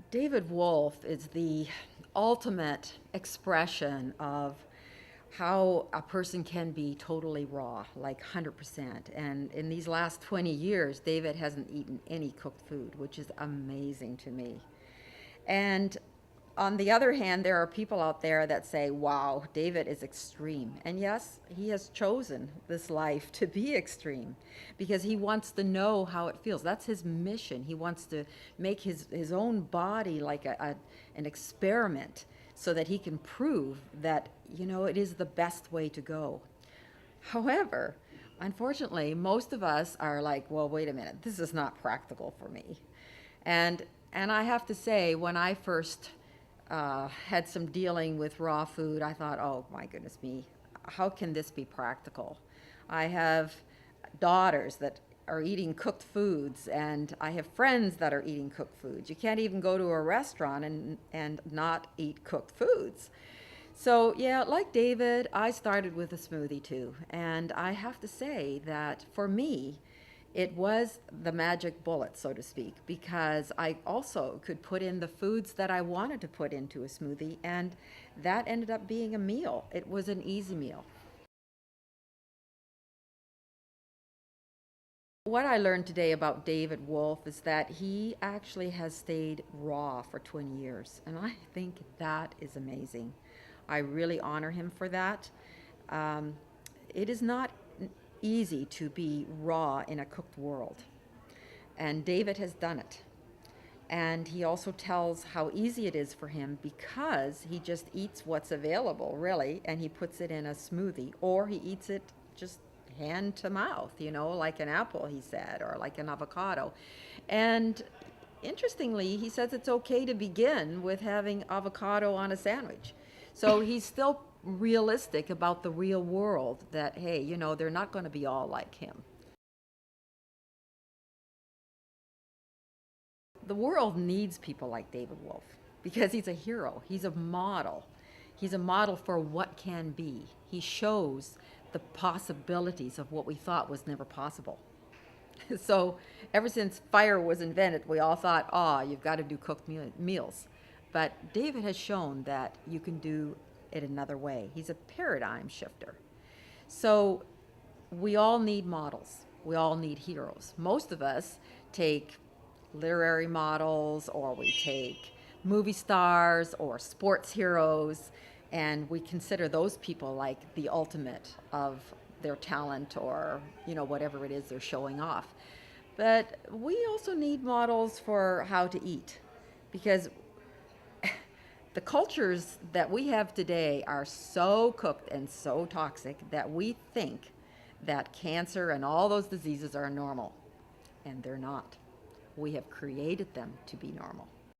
David Wolfe is the ultimate expression of how a person can be totally raw, like 100%. And in these last 20 years, David hasn't eaten any cooked food, which is amazing to me. And on the other hand, there are people out there that say, wow, David is extreme. And yes, he has chosen this life to be extreme because he wants to know how it feels. That's his mission. He wants to make his own body like an experiment so that he can prove that, it is the best way to go. However, unfortunately, most of us are like, well, wait a minute, this is not practical for me. And and I have to say, when I first had some dealing with raw food, I thought, oh my goodness me, how can this be practical? I have daughters that are eating cooked foods, and I have friends that are eating cooked foods. You can't even go to a restaurant and not eat cooked foods. So, yeah, like David, I started with a smoothie too. And I have to say that for me, it was the magic bullet, so to speak, because I also could put in the foods that I wanted to put into a smoothie, and that ended up being a meal. It was an easy meal. What I learned today about David Wolfe is that he actually has stayed raw for 20 years, and I think that is amazing. I really honor him for that. Um, it is not easy to be raw in a cooked world, and David has done it. And he also tells how easy it is for him because he just eats what's available, really, and he puts it in a smoothie, or he eats it just hand to mouth, like an apple, he said, or like an avocado. And interestingly, he says it's okay to begin with having avocado on a sandwich. So he's still realistic about the real world that, hey, they're not going to be all like him. The world needs people like David Wolfe because he's a hero. He's a model. He's a model for what can be. He shows the possibilities of what we thought was never possible. So, ever since fire was invented, we all thought, oh, you've got to do cooked meals. But David has shown that you can do it another way. He's a paradigm shifter. So, we all need models. We all need heroes. Most of us take literary models, or we take movie stars or sports heroes, and we consider those people like the ultimate of their talent, or whatever it is they're showing off. But we also need models for how to eat, because the cultures that we have today are so cooked and so toxic that we think that cancer and all those diseases are normal, and they're not. We have created them to be normal.